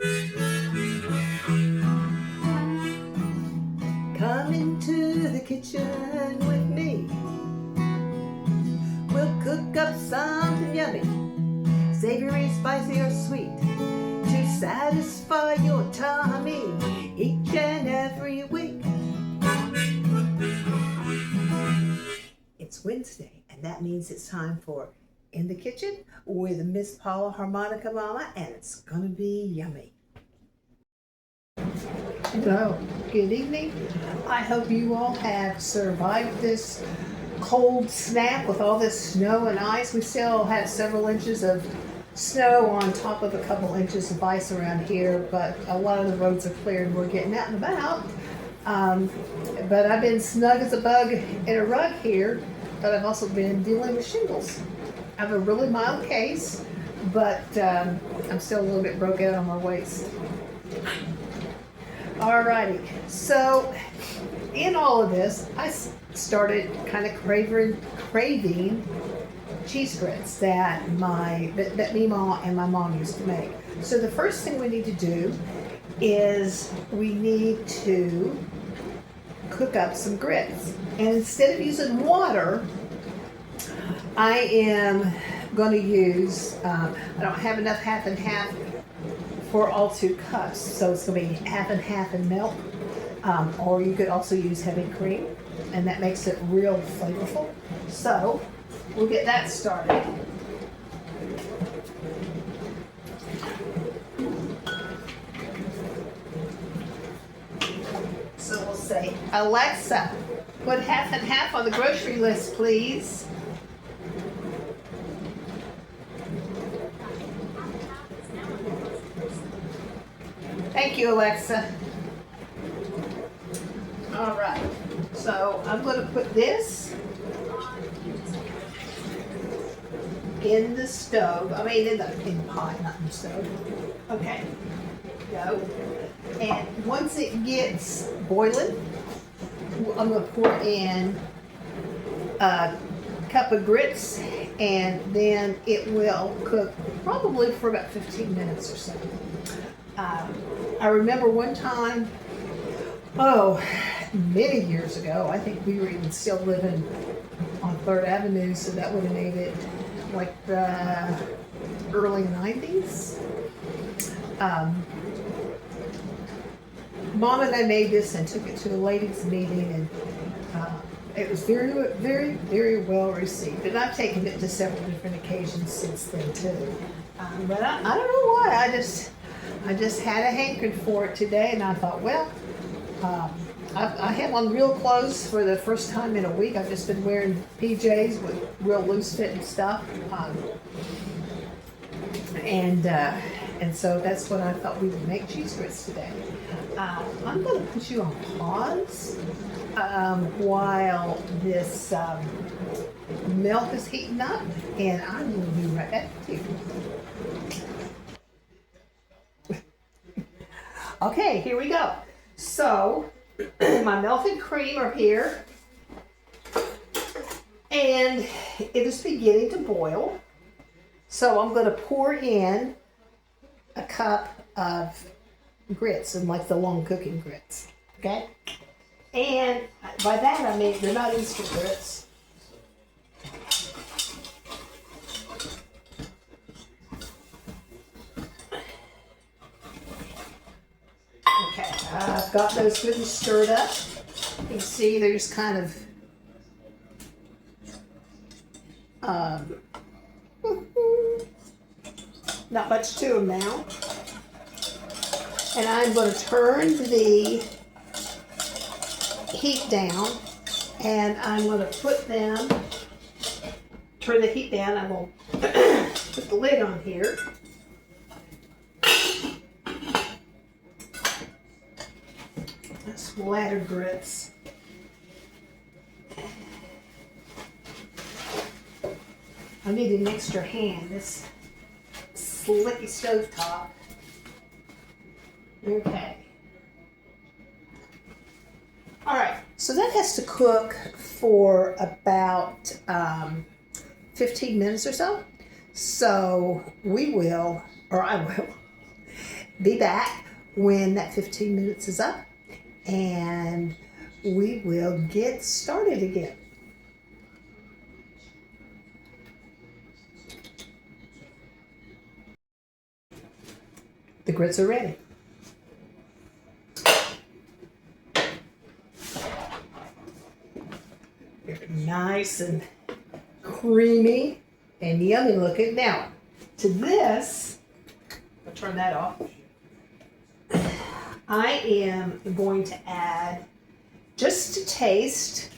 Come into the kitchen with me. We'll cook up something yummy, savory, spicy, or sweet, to satisfy your tummy each and every week. It's Wednesday, and that means it's time for In the Kitchen with Miss Paula Harmonica Mama, and it's gonna be yummy. Hello, good evening. I hope you all have survived this cold snap with all this snow and ice. We still have several inches of snow on top of a couple inches of ice around here, but a lot of the roads are clear and we're getting out and about. But I've been snug as a bug in a rug here, but I've also been dealing with shingles. I have a really mild case, but I'm still a little bit broke out on my waist. Alrighty, so in all of this, I started kind of craving cheese grits that Mima and my mom used to make. So the first thing we need to do is we need to cook up some grits. And instead of using water, I am going to use, I don't have enough half and half for all 2 cups, so it's going to be half and half in milk, or you could also use heavy cream, and that makes it real flavorful. So we'll get that started. So we'll say, Alexa, put half and half on the grocery list, please. Thank you, Alexa. All right, so I'm going to put this in the stove. I mean, in the pot, not in the stove. Okay, go. And once it gets boiling, I'm going to pour in a cup of grits, and then it will cook probably for about 15 minutes or so. I remember one time, many years ago, I think we were even still living on 3rd Avenue, so that would have made it like the early 90s. Mom and I made this and took it to a ladies' meeting, and it was very, very, very well received. And I've taken it to several different occasions since then too. But I don't know why. I just had a hankering for it today, and I thought, well, I have on real clothes for the first time in a week. I've just been wearing PJs with real loose fitting stuff, and so that's what I thought we would make cheese grits today. I'm going to put you on pause while this milk is heating up, and I'm going to be right back with you. Okay, here we go. So, my melted cream are here, and it is beginning to boil. So I'm going to pour in a cup of grits, and like the long cooking grits, okay? And by that I mean they're not instant grits. Okay, I've got those good and stirred up. You can see there's kind of not much to them now. And I'm going to turn the heat down, and I'm going to turn the heat down. I'm going to put the lid on here. Splatter grits. I need an extra hand. This slicky stovetop. Okay. All right. So that has to cook for about 15 minutes or so. So we will, or I will, be back when that 15 minutes is up, and we will get started again. The grits are ready. They're nice and creamy and yummy looking. Now, to this, I'll turn that off. I am going to add, just to taste,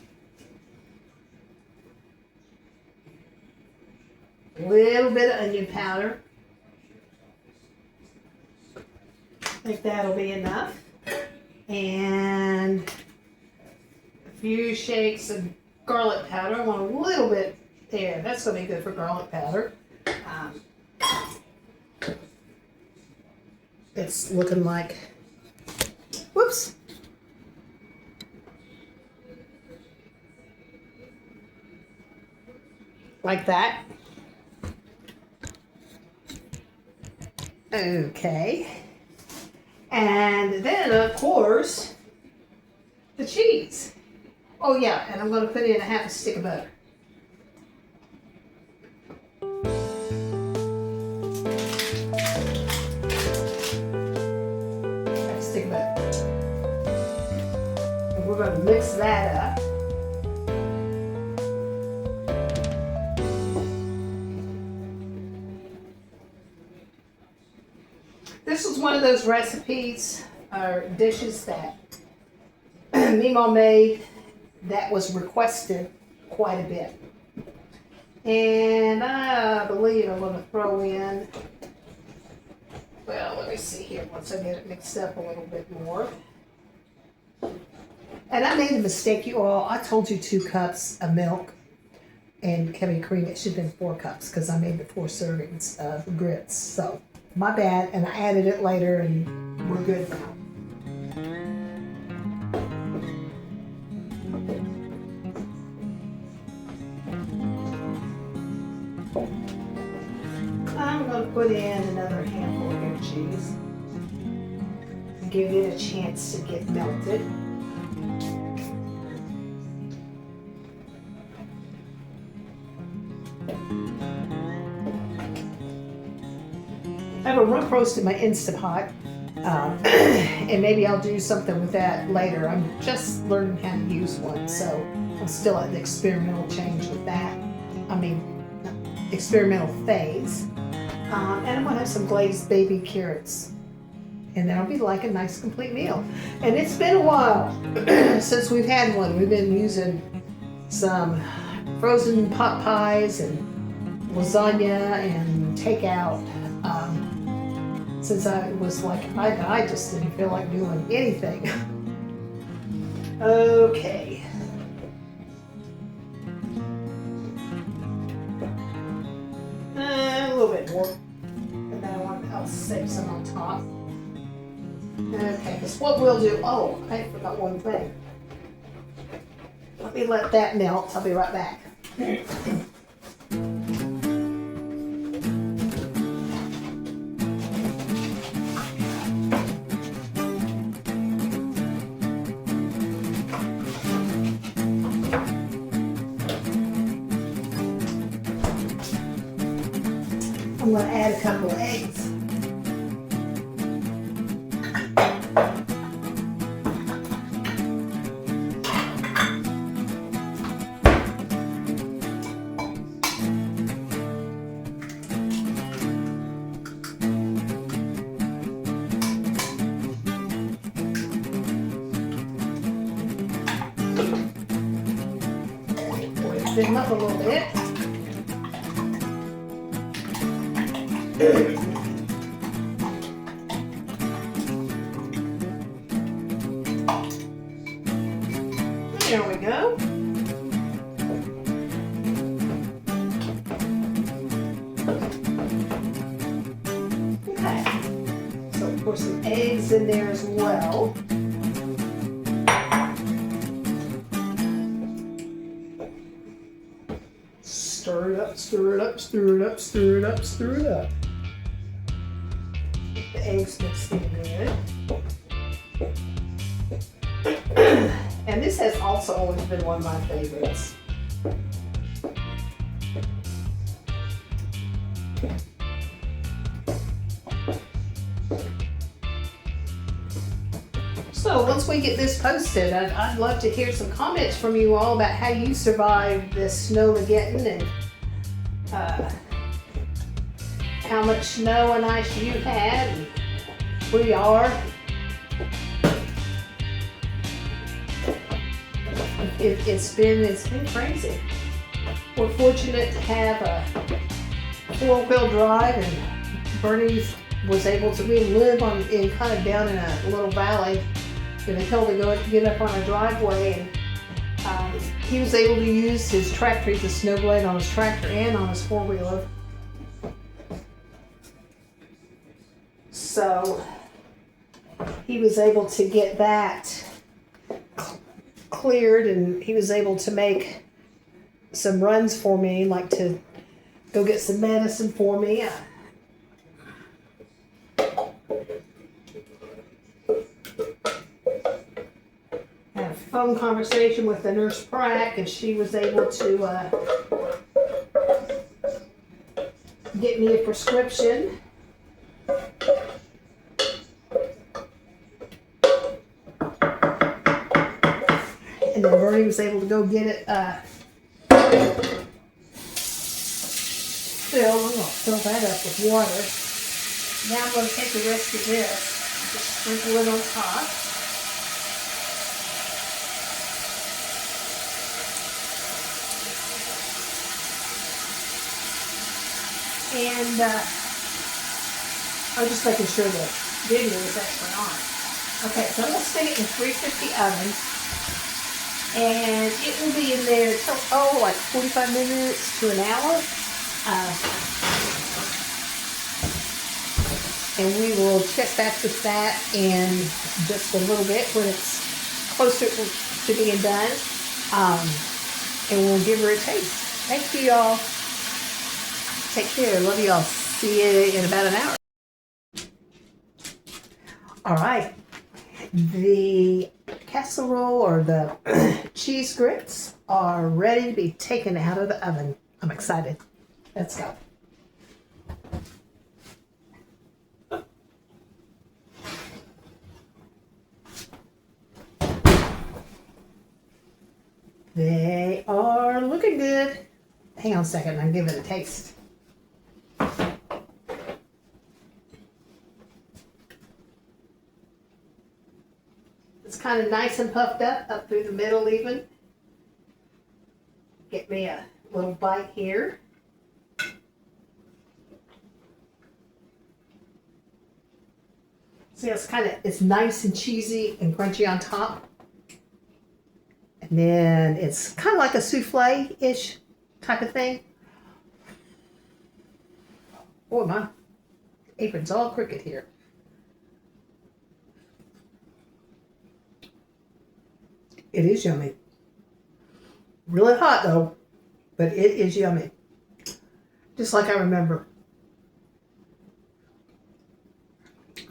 a little bit of onion powder. I think that'll be enough. And a few shakes of garlic powder. I want a little bit there. That's going to be good for garlic powder. It's looking like, whoops. Like that. Okay. And then, of course, the cheese. Oh yeah, and I'm going to put in a half a stick of butter. Half a stick of butter. And we're going to mix that up. This was one of those recipes or dishes that Mima made that was requested quite a bit. And I believe I'm going to throw in, well, let me see here once I get it mixed up a little bit more. And I made a mistake, you all. I told you 2 cups of milk and heavy cream. It should have been 4 cups because I made the 4 servings of grits. So, my bad, and I added it later, and we're good now. I'm going to put in another handful of your cheese. Give it a chance to get melted. I have a rump roast in my Instant Pot, and maybe I'll do something with that later. I'm just learning how to use one, so I'm still at the experimental change with that. Experimental phase. And I'm going to have some glazed baby carrots, and that'll be like a nice complete meal. And it's been a while since we've had one. We've been using some frozen pot pies and lasagna and takeout. Since I was like, I just didn't feel like doing anything. Okay. A little bit more. And then I'll save some on top. Okay, because what we'll do, oh, I forgot one thing. Let me let that melt. I'll be right back. I'm going to add a couple of eggs. Boil them up a little bit. There we go. Okay. So pour some eggs in there as well. Stir it up, stir it up, stir it up, stir it up, stir it up. The eggs mixed in good. And this has also always been one of my favorites. So once we get this posted, I'd love to hear some comments from you all about how you survived this snowmageddon and how much snow and ice you had and where you are. It's been crazy. We're fortunate to have a 4-wheel drive, and Bernie was able to. We live in kind of down in a little valley, and they told to get up on a driveway, and he was able to use his tractor, the snow blade on his tractor and on his 4-wheeler. So he was able to get that cleared, and he was able to make some runs for me, like to go get some medicine for me. I had a phone conversation with the nurse Prac, and she was able to get me a prescription. And then Bernie was able to go get it filled. I'm going to fill that up with water. Now I'm going to take the rest of this, just sprinkle it on top. And I'm just making sure the video is actually on. Okay, so I'm going to stick it in 350 oven. And it will be in there until, like 45 minutes to an hour. And we will check back with that in just a little bit when it's closer to being done. And we'll give her a taste. Thank you, y'all. Take care. Love y'all. See you in about an hour. All right. The casserole or the cheese grits are ready to be taken out of the oven. I'm excited. Let's go. They are looking good. Hang on a second, I'll give it a taste. It's kind of nice and puffed up through the middle even. Get me a little bite here. See, it's nice and cheesy and crunchy on top. And then it's kind of like a souffle-ish type of thing. Boy, my apron's all crooked here. It is yummy. Really hot though, but it is yummy. Just like I remember.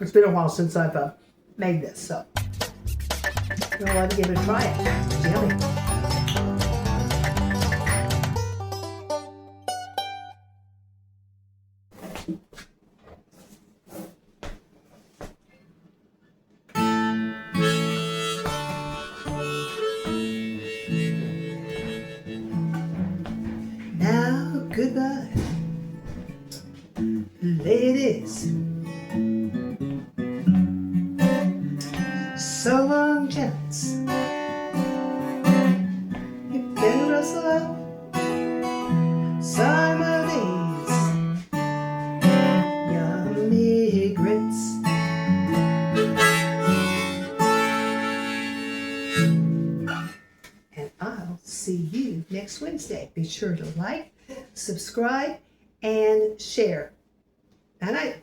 It's been a while since I've made this, so I'm gonna let me give it a try. It's yummy. Now, goodbye, ladies. So long, gents. You've been rustled up some of these yummy grits. And I'll see you next Wednesday. Be sure to like, subscribe, and share. Night night.